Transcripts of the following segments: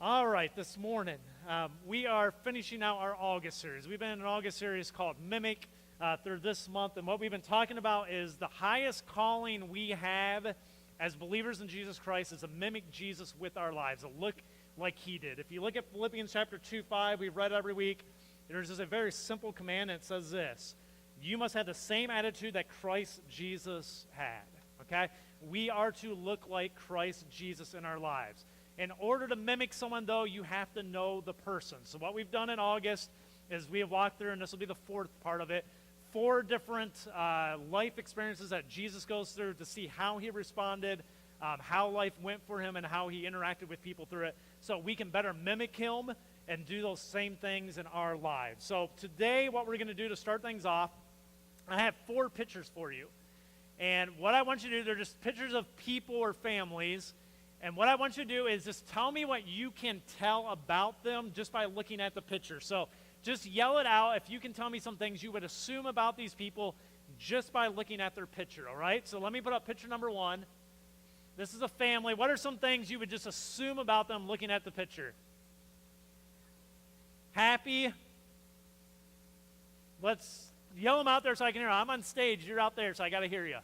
All right, this morning we are finishing out our August series. We've been in an August series called Mimic through this month, and what we've been talking about is the highest calling we have as believers in Jesus Christ is to mimic Jesus with our lives, to look like he did. If you look at Philippians chapter 2:5, we've read every week, there's just a very simple command, and it says this: you must have the same attitude that Christ Jesus had, okay? We are to look like Christ Jesus in our lives. In order to mimic someone, though, you have to know the person. So what we've done in August is we have walked through, and this will be the fourth part of it, 4 different life experiences that Jesus goes through to see how he responded, how life went for him, and how he interacted with people through it, so we can better mimic him and do those same things in our lives. So today, what we're going to do to start things off, I have 4 pictures for you. And what I want you to do, they're just pictures of people or families. And what I want you to do is just tell me what you can tell about them just by looking at the picture. So just yell it out if you can tell me some things you would assume about these people just by looking at their picture, all right? So let me put up picture number 1. This is a family. What are some things you would just assume about them looking at the picture? Happy. Let's yell them out there so I can hear them. I'm on stage. You're out there, so I got to hear you.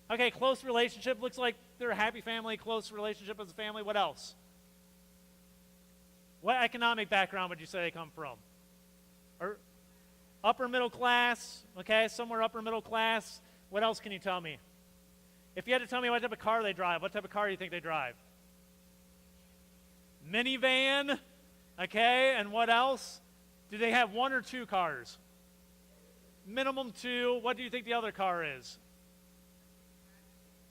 Okay, close relationship. Looks like they're a happy family, close relationship as a family. What else? What economic background would you say they come from? Or upper middle class, okay, somewhere upper middle class. What else can you tell me? If you had to tell me what type of car they drive, what type of car do you think they drive? Minivan, okay, and what else? Do they have 1 or 2 cars? Minimum 2. What do you think the other car is?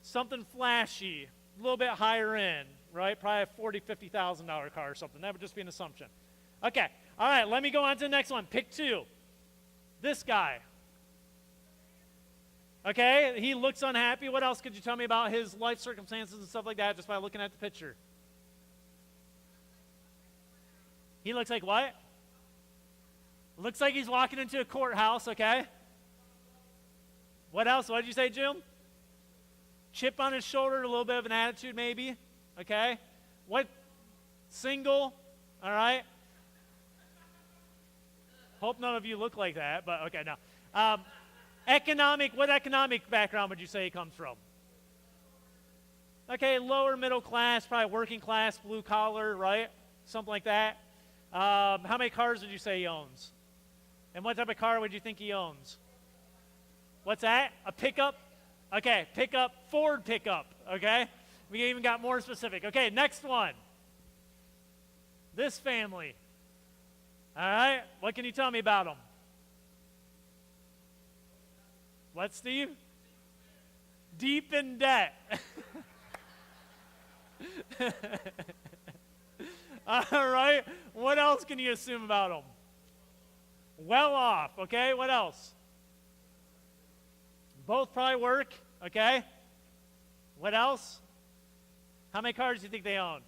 Something flashy, a little bit higher end, right? Probably a $40,000, $50,000 car or something. That would just be an assumption. Okay, all right, let me go on to the next one. Pick 2. This guy. Okay, he looks unhappy. What else could you tell me about his life circumstances and stuff like that just by looking at the picture? He looks like what? Looks like he's walking into a courthouse, okay? What else? What did you say, Jim? Chip on his shoulder, a little bit of an attitude maybe, okay? What? Single, all right? Hope none of you look like that, but okay, no. What economic background would you say he comes from? Okay, lower middle class, probably working class, blue collar, right? Something like that. How many cars would you say he owns? And what type of car would you think he owns? What's that? A pickup? Okay, pickup, Ford pickup, okay? We even got more specific. Okay, next one. This family. All right, what can you tell me about them? What, Steve? Deep in debt. All right, what else can you assume about them? Well off, okay, what else? Both probably work, okay? What else? How many cars do you think they own?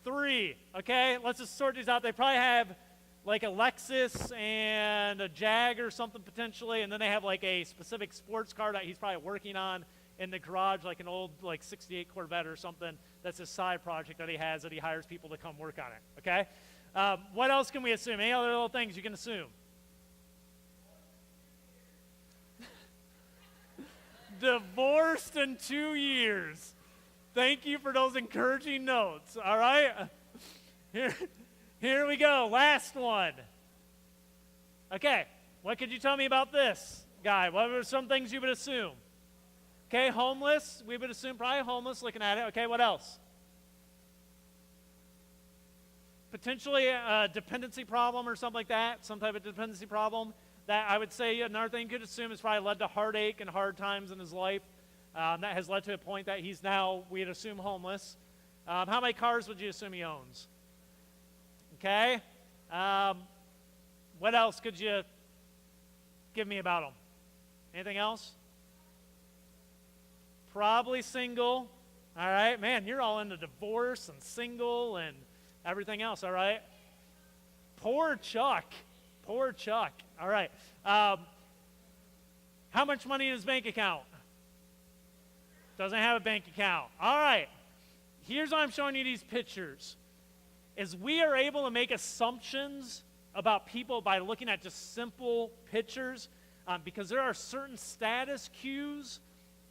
3, okay? Let's just sort these out. They probably have like a Lexus and a Jag or something potentially, and then they have like a specific sports car that he's probably working on in the garage, like an old like 68 Corvette or something. That's a side project that he has that he hires people to come work on it, okay? What else can we assume? Any other little things you can assume? Divorced in 2 years. Thank you for those encouraging notes, all right? Here we go, last one. Okay, what could you tell me about this guy? What are some things you would assume? Okay, homeless, we would assume probably homeless looking at it. Okay, what else? Potentially a dependency problem or something like that, some type of dependency problem. That I would say another thing you could assume is probably led to heartache and hard times in his life. That has led to a point that he's now, we'd assume, homeless. How many cars would you assume he owns? Okay. What else could you give me about him? Anything else? Probably single. All right. Man, you're all into divorce and single and everything else, all right? Poor Chuck. Poor Chuck. All right. How much money in his bank account? Doesn't have a bank account. All right. Here's why I'm showing you these pictures, is we are able to make assumptions about people by looking at just simple pictures, because there are certain status cues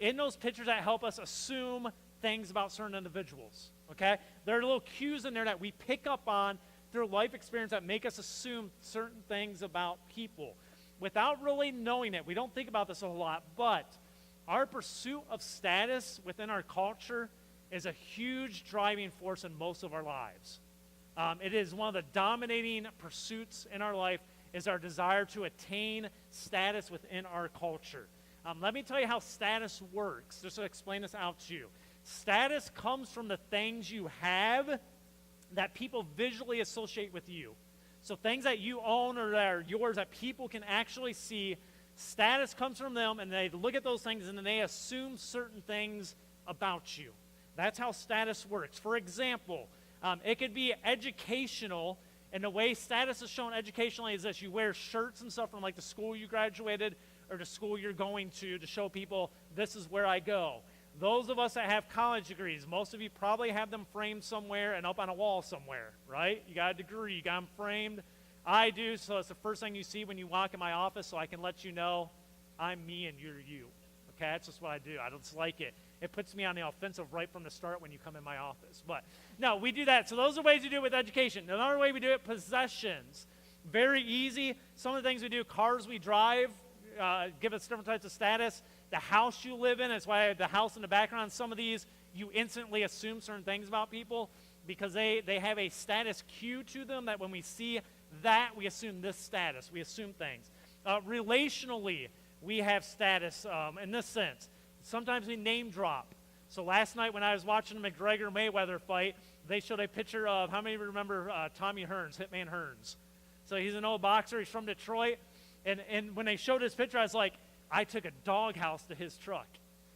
in those pictures that help us assume things about certain individuals, okay? There are little cues in there that we pick up on through life experience that make us assume certain things about people. Without really knowing it, we don't think about this a lot, but our pursuit of status within our culture is a huge driving force in most of our lives. It is one of the dominating pursuits in our life, is our desire to attain status within our culture. Let me tell you how status works, just to explain this out to you. Status comes from the things you have that people visually associate with you. So things that you own or that are yours that people can actually see, status comes from them, and they look at those things and then they assume certain things about you. That's how status works. For example, it could be educational, and the way status is shown educationally is that you wear shirts and stuff from like the school you graduated or the school you're going to show people, this is where I go. Those of us that have college degrees, most of you probably have them framed somewhere and up on a wall somewhere, right? You got a degree, you got them framed. I do, so it's the first thing you see when you walk in my office, so I can let you know I'm me and you're you. Okay, that's just what I do. I just like it. It puts me on the offensive right from the start when you come in my office. But no, we do that. So those are ways we do it with education. Another way we do it, possessions. Very easy. Some of the things we do, cars we drive, give us different types of status. The house you live in, that's why I have the house in the background. Some of these, you instantly assume certain things about people because they have a status cue to them that when we see that, we assume this status. We assume things. Relationally, we have status in this sense. Sometimes we name drop. So last night when I was watching the McGregor-Mayweather fight, they showed a picture of, how many remember Tommy Hearns, Hitman Hearns? So he's an old boxer. He's from Detroit. And when they showed his picture, I was like, I took a doghouse to his truck.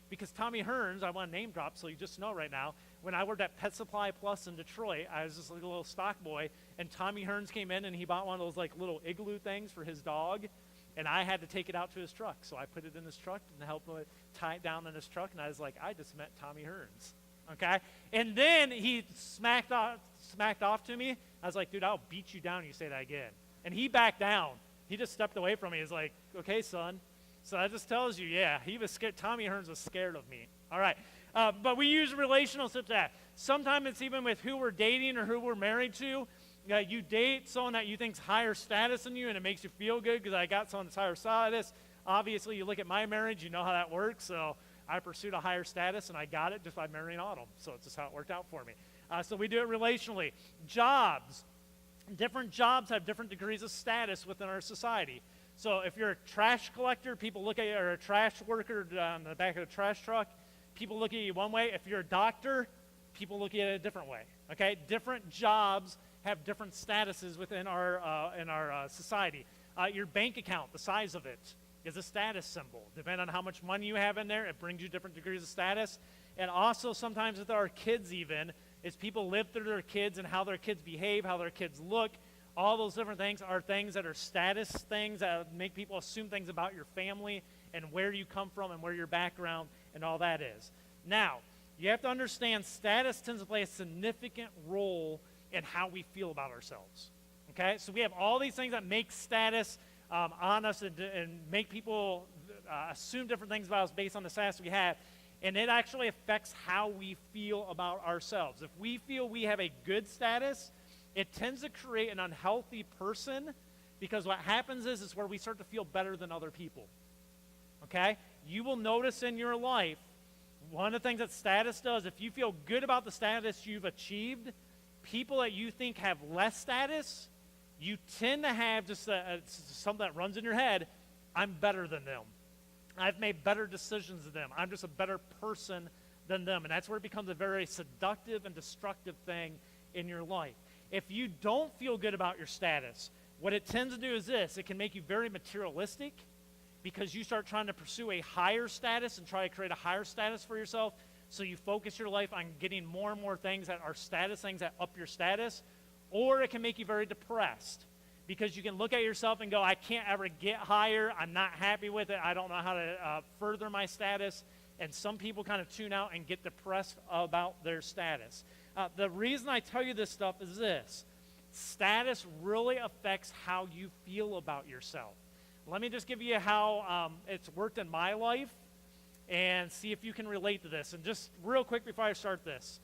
Because Tommy Hearns, I want to name drop so you just know right now, when I worked at Pet Supply Plus in Detroit, I was just like a little stock boy, and Tommy Hearns came in and he bought one of those like little igloo things for his dog, and I had to take it out to his truck. So I put it in his truck and helped him tie it down in his truck, and I was like, I just met Tommy Hearns, okay? And then he smacked off to me. I was like, dude, I'll beat you down if you say that again. And he backed down. He just stepped away from me. He's like, okay, son. So that just tells you, yeah, he was scared. Tommy Hearns was scared of me. All right. But we use relationships that. Sometimes it's even with who we're dating or who we're married to. You date someone that you think's higher status than you, and it makes you feel good because I got someone that's higher status. Obviously, you look at my marriage, you know how that works. So I pursued a higher status, and I got it just by marrying Autumn. So it's just how it worked out for me. So we do it relationally. Jobs. Different jobs have different degrees of status within our society. So if you're a trash collector, people look at you, or a trash worker on the back of a trash truck, people look at you one way. If you're a doctor, people look at you a different way. Okay? Different jobs have different statuses within our society. Your bank account, the size of it, is a status symbol. Depending on how much money you have in there, it brings you different degrees of status. And also sometimes with our kids even, is people live through their kids and how their kids behave, how their kids look. All those different things that are status things that make people assume things about your family and where you come from and where your background and all that is. Now, you have to understand status tends to play a significant role in how we feel about ourselves. Okay? So we have all these things that make status on us and make people assume different things about us based on the status we have. And it actually affects how we feel about ourselves. If we feel we have a good status, it tends to create an unhealthy person because what happens is where we start to feel better than other people. Okay? You will notice in your life, one of the things that status does, if you feel good about the status you've achieved, people that you think have less status, you tend to have just something that runs in your head, I'm better than them. I've made better decisions than them. I'm just a better person than them. And that's where it becomes a very seductive and destructive thing in your life. If you don't feel good about your status, what it tends to do is this. It can make you very materialistic because you start trying to pursue a higher status and try to create a higher status for yourself. So you focus your life on getting more and more things that are status, things that up your status. Or it can make you very depressed because you can look at yourself and go, I can't ever get higher. I'm not happy with it. I don't know how to further my status. and some people kind of tune out and get depressed about their status. The reason I tell you this stuff is this. Status really affects how you feel about yourself. Let me just give you how it's worked in my life and see if you can relate to this. And just real quick before I start this,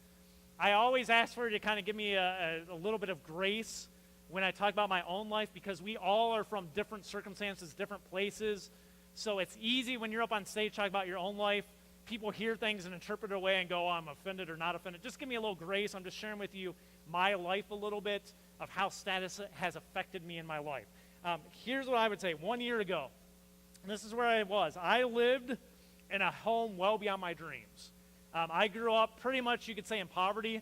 I always ask for you to kind of give me a little bit of grace when I talk about my own life, because we all are from different circumstances, different places. So it's easy when you're up on stage talking about your own life. People hear things and interpret it away and go, oh, I'm offended or not offended. Just give me a little grace. I'm just sharing with you my life a little bit of how status has affected me in my life. Here's what I would say. 1 year ago, and this is where I was. I lived in a home well beyond my dreams. I grew up pretty much, you could say, in poverty,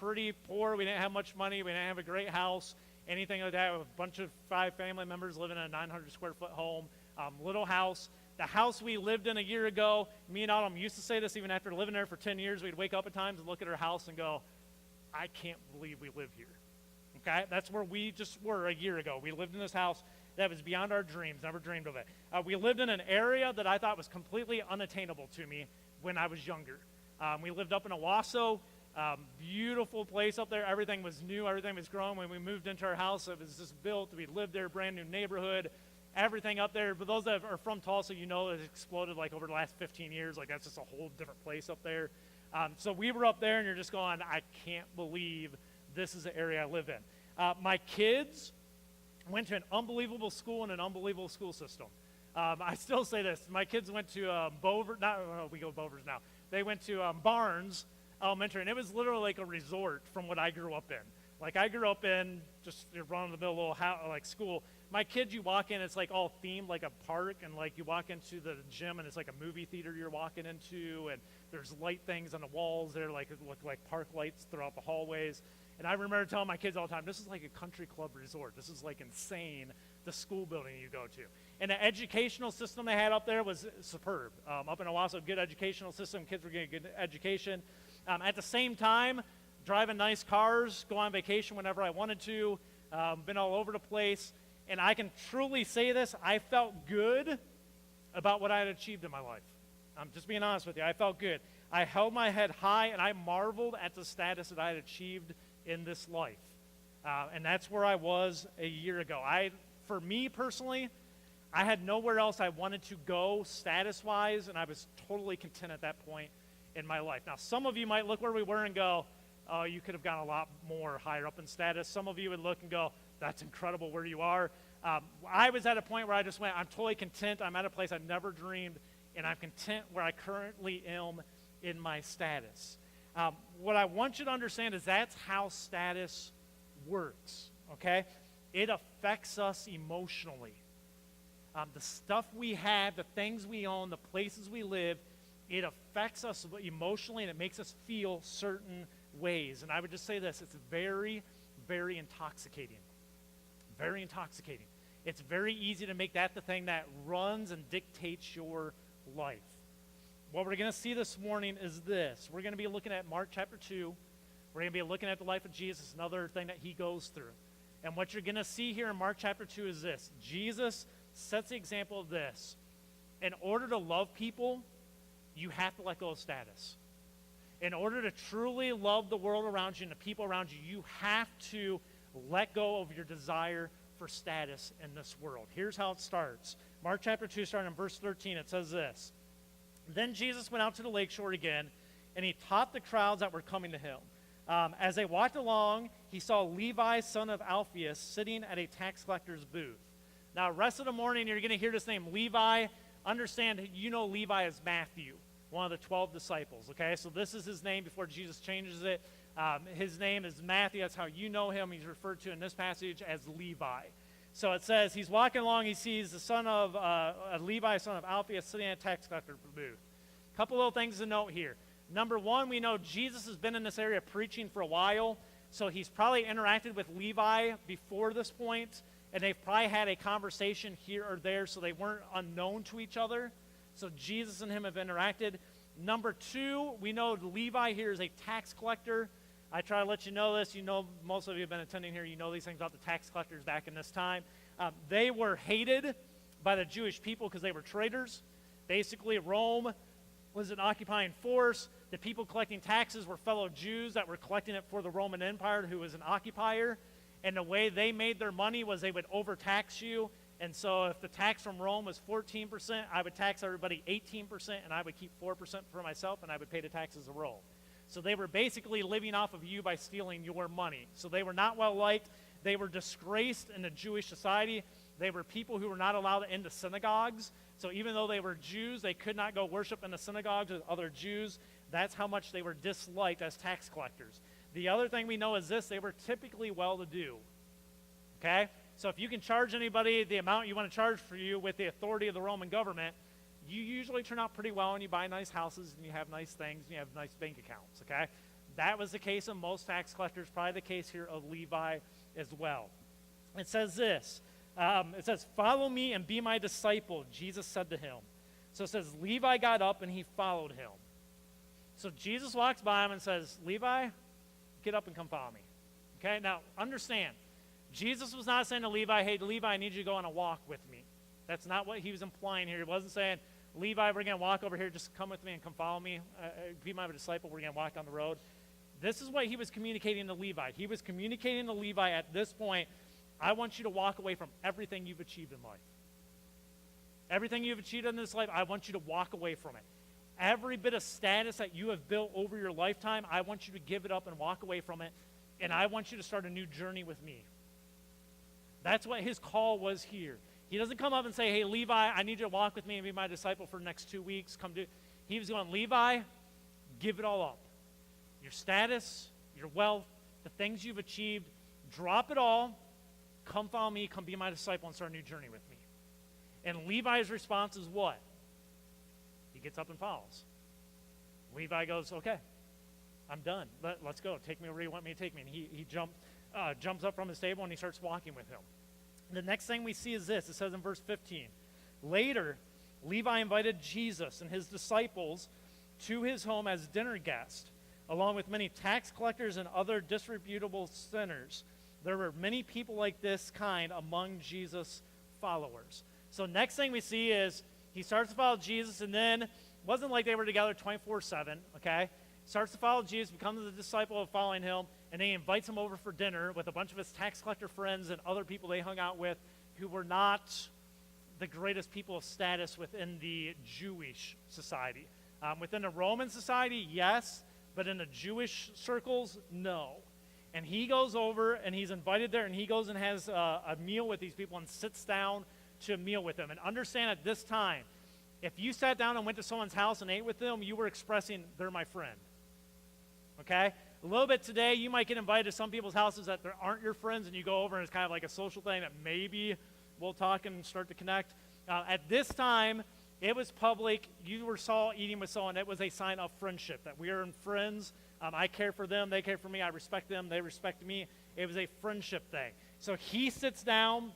pretty poor. We didn't have much money. We didn't have a great house, anything like that. A bunch of 5 family members living in a 900 square foot home, little house. The house we lived in a year ago, me and Autumn used to say this even after living there for 10 years. We'd wake up at times and look at our house and go, I can't believe we live here. Okay? That's where we just were a year ago. We lived in this house that was beyond our dreams, never dreamed of it. We lived in an area that I thought was completely unattainable to me when I was younger. We lived up in Owasso, beautiful place up there. Everything was new, everything was growing. When we moved into our house, it was just built. We lived there, brand new neighborhood, everything up there. But those that are from Tulsa, you know it's exploded like over the last 15 years. Like that's just a whole different place up there. So we were up there, and you're just going, I can't believe this is the area I live in. My kids went to an unbelievable school and an unbelievable school system. I still say this. My kids went to we go Bovers now. They went to Barnes Elementary, and it was literally like a resort from what I grew up in. Like I grew up in just run-of-the-mill little school. My kids, you walk in, it's like all themed like a park, and like you walk into the gym, and it's like a movie theater you're walking into, and there's light things on the walls there, like look like park lights throughout the hallways. And I remember telling my kids all the time, this is like a country club resort. This is like insane, the school building you go to. And the educational system they had up there was superb. Up in Owasso, good educational system. Kids were getting good education. At the same time, driving nice cars, go on vacation whenever I wanted to, been all over the place. And I can truly say this, I felt good about what I had achieved in my life. I'm just being honest with you. I felt good. I held my head high, and I marveled at the status that I had achieved in this life. And that's where I was a year ago. For me personally, I had nowhere else I wanted to go status-wise, and I was totally content at that point in my life. Now, some of you might look where we were and go, oh, you could have gone a lot more higher up in status. Some of you would look and go, that's incredible where you are. I was at a point where I just went, I'm totally content. I'm at a place I never dreamed, and I'm content where I currently am in my status. What I want you to understand is that's how status works, okay? It affects us emotionally. The stuff we have, the things we own, the places we live, it affects us emotionally, and it makes us feel certain ways. And I would just say this, it's very, very intoxicating. Very intoxicating. It's very easy to make that the thing that runs and dictates your life. What we're going to see this morning is this. We're going to be looking at Mark chapter 2. We're going to be looking at the life of Jesus, another thing that he goes through. And what you're going to see here in Mark chapter 2 is this. Jesus sets the example of this. In order to love people, you have to let go of status. In order to truly love the world around you and the people around you, you have to let go of your desire for status in this world. Here's how it starts. Mark chapter 2, starting in verse 13, it says this. Then Jesus went out to the lakeshore again, and he taught the crowds that were coming to him. As they walked along, he saw Levi, son of Alphaeus, sitting at a tax collector's booth. Now, the rest of the morning, you're going to hear this name, Levi. Understand, you know Levi as Matthew, one of the 12 disciples, okay? So this is his name before Jesus changes it. His name is Matthew. That's how you know him. He's referred to in this passage as Levi. So it says he's walking along. He sees the son of Levi, son of Alphaeus, sitting at a tax collector booth. A couple little things to note here. Number one, we know Jesus has been in this area preaching for a while, so he's probably interacted with Levi before this point, and they've probably had a conversation here or there, so they weren't unknown to each other. So Jesus and him have interacted. Number two, we know Levi here is a tax collector. I try to let you know this. You know, most of you have been attending here. You know these things about the tax collectors back in this time. They were hated by the Jewish people because they were traitors. Basically, Rome was an occupying force. The people collecting taxes were fellow Jews that were collecting it for the Roman Empire, who was an occupier. And the way they made their money was they would overtax you. And so if the tax from Rome was 14%, I would tax everybody 18%, and I would keep 4% for myself, and I would pay the taxes of Rome. So they were basically living off of you by stealing your money. So they were not well liked. They were disgraced in the Jewish society. They were people who were not allowed into synagogues. So even though they were Jews, they could not go worship in the synagogues with other Jews. That's how much they were disliked as tax collectors. The other thing we know is this: they were typically well-to-do. Okay? So if you can charge anybody the amount you want to charge for you with the authority of the Roman government, you usually turn out pretty well, and you buy nice houses, and you have nice things, and you have nice bank accounts, okay? That was the case of most tax collectors, probably the case here of Levi as well. It says this, it says, "Follow me and be my disciple," Jesus said to him. So it says, Levi got up and he followed him. So Jesus walks by him and says, "Levi, get up and come follow me." Okay, now understand, Jesus was not saying to Levi, "Hey, Levi, I need you to go on a walk with me." That's not what he was implying here. He wasn't saying, "Levi, we're going to walk over here, just come with me and come follow me. Be my disciple, we're going to walk down the road." This is what he was communicating to Levi. He was communicating to Levi at this point, I want you to walk away from everything you've achieved in life. Everything you've achieved in this life, I want you to walk away from it. Every bit of status that you have built over your lifetime, I want you to give it up and walk away from it, and I want you to start a new journey with me. That's what his call was here. He doesn't come up and say, "Hey, Levi, I need you to walk with me and be my disciple for the next 2 weeks. Come do." He was going, "Levi, give it all up. Your status, your wealth, the things you've achieved, drop it all. Come follow me, come be my disciple, and start a new journey with me." And Levi's response is what? He gets up and follows. Levi goes, "Okay, I'm done. Let's go. Take me where you want me to take me." And he jumps up from his table and he starts walking with him. The next thing we see is this. It says in verse 15, "Later, Levi invited Jesus and his disciples to his home as dinner guests, along with many tax collectors and other disreputable sinners. There were many people like this kind among Jesus' followers." So next thing we see is he starts to follow Jesus, and then it wasn't like they were together 24/7, okay? Starts to follow Jesus, becomes a disciple of following him, and then he invites him over for dinner with a bunch of his tax collector friends and other people they hung out with who were not the greatest people of status within the Jewish society. Within the Roman society, yes, but in the Jewish circles, no. And he goes over, and he's invited there, and he goes and has a meal with these people and sits down to a meal with them. And understand at this time, if you sat down and went to someone's house and ate with them, you were expressing, "They're my friend." Okay? A little bit today, you might get invited to some people's houses that aren't your friends, and you go over, and it's kind of like a social thing that maybe we'll talk and start to connect. At this time, it was public. You were eating with someone. It was a sign of friendship, that we are friends. I care for them. They care for me. I respect them. They respect me. It was a friendship thing. So he sits down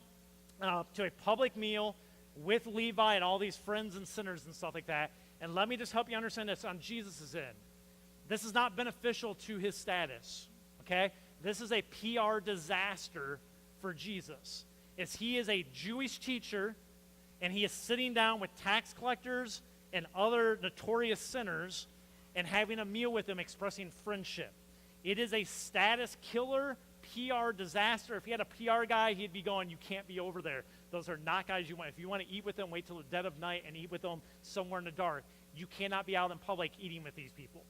to a public meal with Levi and all these friends and sinners and stuff like that. And let me just help you understand this on Jesus' end. This is not beneficial to his status, okay? This is a PR disaster for Jesus. He is a Jewish teacher, and he is sitting down with tax collectors and other notorious sinners and having a meal with them, expressing friendship. It is a status killer, PR disaster. If he had a PR guy, he'd be going, "You can't be over there. Those are not guys you want. If you want to eat with them, wait till the dead of night and eat with them somewhere in the dark. You cannot be out in public eating with these people."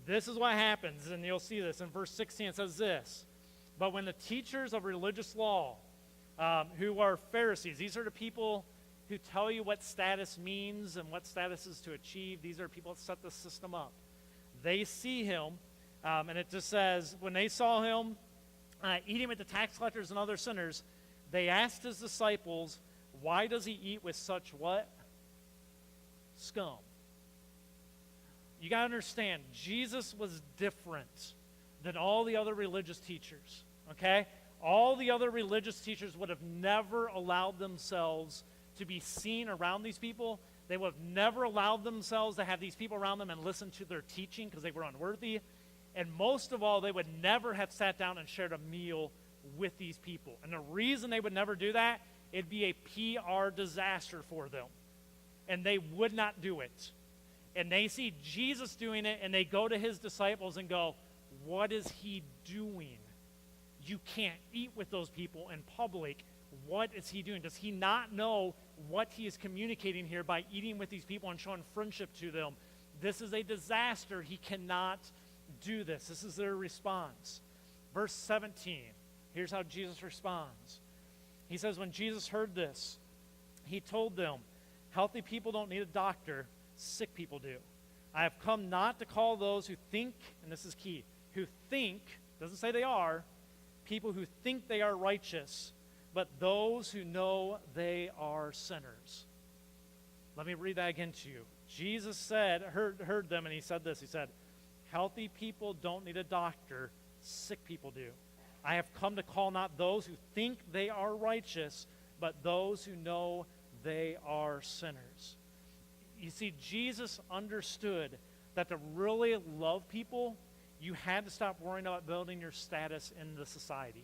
This is what happens, and you'll see this in verse 16. It says this, "But when the teachers of religious law, who are Pharisees," these are the people who tell you what status means and what status is to achieve. These are people that set the system up. "They see him," and it just says, "When they saw him eating with the tax collectors and other sinners, they asked his disciples, 'Why does he eat with such,'" what? "Scum." You got to understand, Jesus was different than all the other religious teachers, okay? All the other religious teachers would have never allowed themselves to be seen around these people. They would have never allowed themselves to have these people around them and listen to their teaching because they were unworthy. And most of all, they would never have sat down and shared a meal with these people. And the reason they would never do that, it'd be a PR disaster for them. And they would not do it. And they see Jesus doing it, and they go to his disciples and go, what is he doing? You can't eat with those people in public. What is he doing? Does he not know what he is communicating here by eating with these people and showing friendship to them? This is a disaster. He cannot do this. This is their response. Verse 17, here's how Jesus responds. He says, when Jesus heard this, he told them, healthy people don't need a doctor, sick people do. I have come not to call those who think, and this is key, who think, doesn't say they are, people who think they are righteous, but those who know they are sinners. Let me read that again to you. Jesus heard them, and he said this. He said, healthy people don't need a doctor, sick people do. I have come to call not those who think they are righteous, but those who know they are sinners. You see, Jesus understood that to really love people, you had to stop worrying about building your status in the society.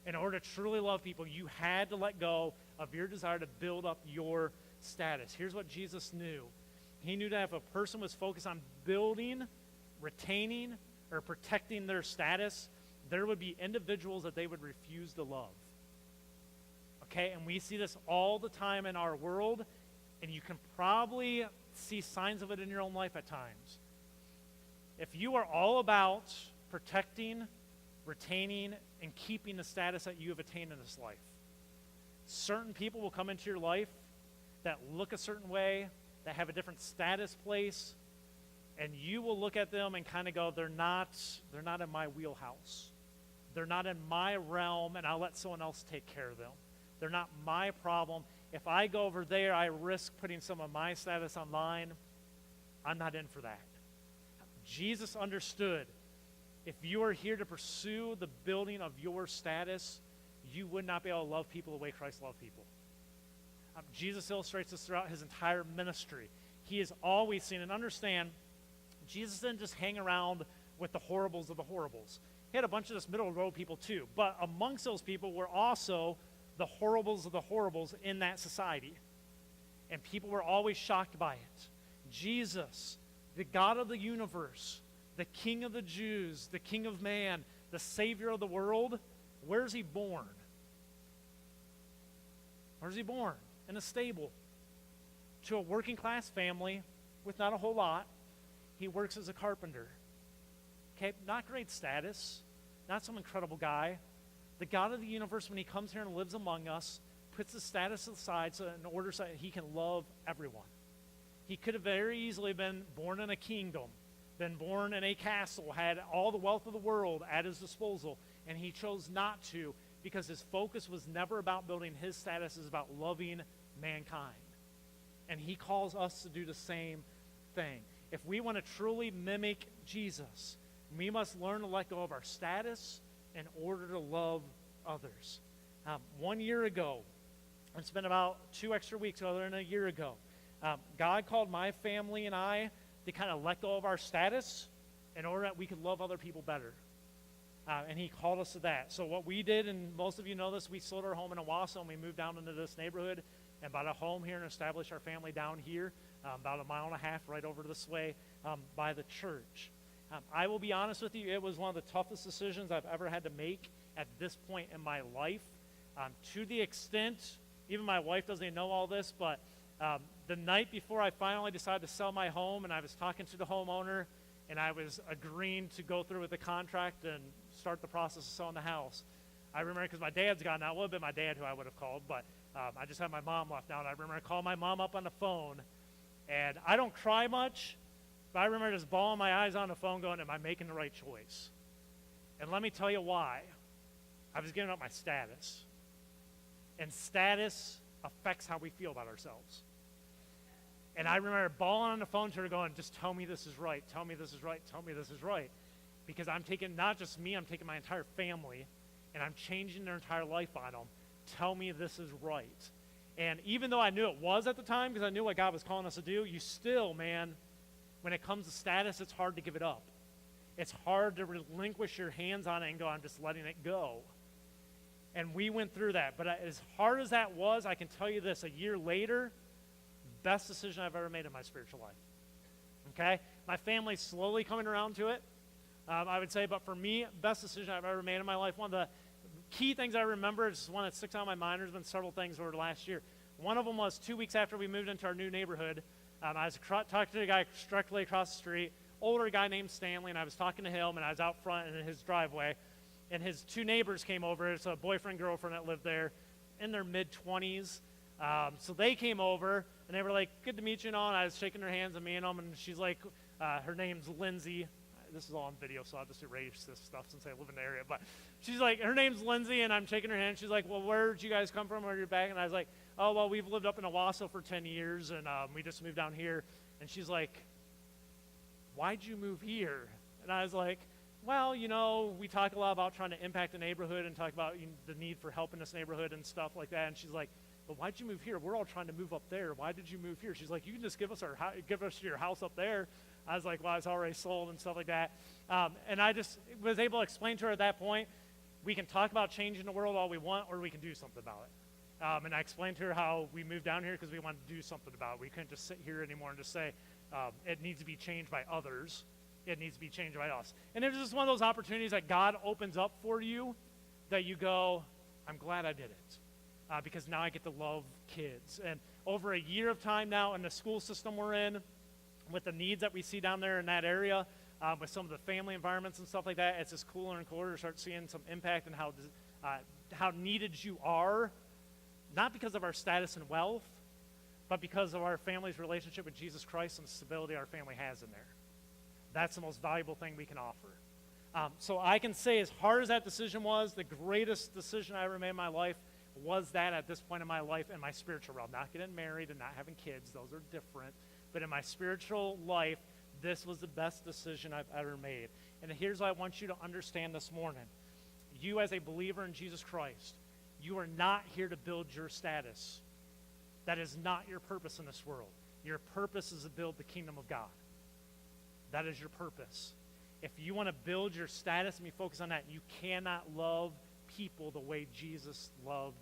In order to truly love people, you had to let go of your desire to build up your status. Here's what Jesus knew. He knew that if a person was focused on building, retaining, or protecting their status, there would be individuals that they would refuse to love. Okay, and we see this all the time in our world, and you can probably see signs of it in your own life at times. If you are all about protecting, retaining, and keeping the status that you have attained in this life, certain people will come into your life that look a certain way, that have a different status place, and you will look at them and kind of go, they're not in my wheelhouse. They're not in my realm, and I'll let someone else take care of them. They're not my problem. If I go over there, I risk putting some of my status online. I'm not in for that. Jesus understood if you are here to pursue the building of your status, you would not be able to love people the way Christ loved people. Jesus illustrates this throughout his entire ministry. He is always seen, and understand, Jesus didn't just hang around with the horribles of the horribles. He had a bunch of this middle road people too, but amongst those people were also the horribles of the horribles in that society. And people were always shocked by it. Jesus, the God of the universe, the King of the Jews, the King of man, the Savior of the world, where's he born? Where's he born? In a stable. To a working class family with not a whole lot. He works as a carpenter. Okay, not great status, not some incredible guy. The God of the universe, when he comes here and lives among us, puts his status aside in order so that he can love everyone. He could have very easily been born in a kingdom, been born in a castle, had all the wealth of the world at his disposal, and he chose not to because his focus was never about building his status, it was about loving mankind. And he calls us to do the same thing. If we want to truly mimic Jesus, we must learn to let go of our status in order to love others. 1 year ago, it's been about 2 extra weeks other than a year ago, God called my family and I to kind of let go of our status in order that we could love other people better. And he called us to that. So what we did, and most of you know this, we sold our home in Owasso and we moved down into this neighborhood and bought a home here and established our family down here, about 1.5 miles right over this way by the church. I will be honest with you, it was one of the toughest decisions I've ever had to make at this point in my life. To the extent, even my wife doesn't even know all this, but the night before I finally decided to sell my home, and I was talking to the homeowner, and I was agreeing to go through with the contract and start the process of selling the house. I remember, because my dad's gone now, it would have been my dad who I would have called, but I just had my mom left now, and I remember I called my mom up on the phone, and I don't cry much, but I remember just bawling my eyes on the phone going, am I making the right choice? And let me tell you why. I was giving up my status. And status affects how we feel about ourselves. And I remember bawling on the phone to her going, just tell me this is right, tell me this is right, tell me this is right. Because I'm taking, not just me, I'm taking my entire family, and I'm changing their entire life on them. Tell me this is right. And even though I knew it was at the time, because I knew what God was calling us to do, you still, man, when it comes to status, it's hard to give it up. It's hard to relinquish your hands on it and go, I'm just letting it go. And we went through that. But as hard as that was, I can tell you this, a year later, best decision I've ever made in my spiritual life. okay? My family's slowly coming around to it, I would say, but for me, best decision I've ever made in my life. One of the key things I remember, is one that sticks out in my mind, there's been several things over the last year. One of them was 2 weeks after we moved into our new neighborhood. I was talking to a guy directly across the street, older guy named Stanley, and I was talking to him, and I was out front in his driveway, and his two neighbors came over. It's a boyfriend, girlfriend that lived there in their mid-20s. So they came over, and they were like, good to meet you, and all, and I was shaking their hands, and me and them, and she's like, her name's Lindsay. This is all on video, so I'll just erase this stuff since I live in the area. But she's like, her name's Lindsay, and I'm shaking her hand. She's like, well, where'd you guys come from? Where are you back? And I was like, oh, well, we've lived up in Owasso for 10 years, and we just moved down here. And she's like, why'd you move here? And I was like, well, you know, we talk a lot about trying to impact the neighborhood and talk about the need for help in this neighborhood and stuff like that. And she's like, but why'd you move here? We're all trying to move up there. Why did you move here? She's like, you can just give us your house up there. I was like, well, it's already sold and stuff like that. And I just was able to explain to her at that point, we can talk about changing the world all we want, or we can do something about it. And I explained to her how we moved down here because we wanted to do something about it. We couldn't just sit here anymore and just say, it needs to be changed by others. It needs to be changed by us. And it's just one of those opportunities that God opens up for you that you go, I'm glad I did it. Because now I get to love kids. And over a year of time now in the school system we're in, with the needs that we see down there in that area, with some of the family environments and stuff like that, it's just cooler and cooler to start seeing some impact and how needed you are, not because of our status and wealth, but because of our family's relationship with Jesus Christ and the stability our family has in there. That's the most valuable thing we can offer. So I can say, as hard as that decision was, the greatest decision I ever made in my life was that at this point in my life in my spiritual realm. Not getting married and not having kids, those are different. But in my spiritual life, this was the best decision I've ever made. And here's what I want you to understand this morning. You as a believer in Jesus Christ, you are not here to build your status. That is not your purpose in this world. Your purpose is to build the kingdom of God. That is your purpose. If you want to build your status and be focused on that, you cannot love people the way Jesus loved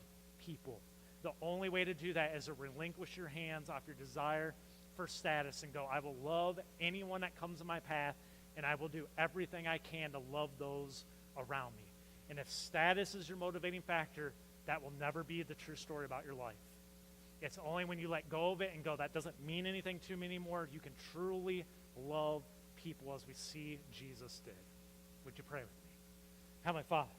people. The only way to do that is to relinquish your hands off your desire for status and go, I will love anyone that comes in my path, and I will do everything I can to love those around me. And if status is your motivating factor, that will never be the true story about your life. It's only when you let go of it and go, that doesn't mean anything to me anymore, you can truly love people as we see Jesus did. Would you pray with me? Heavenly Father,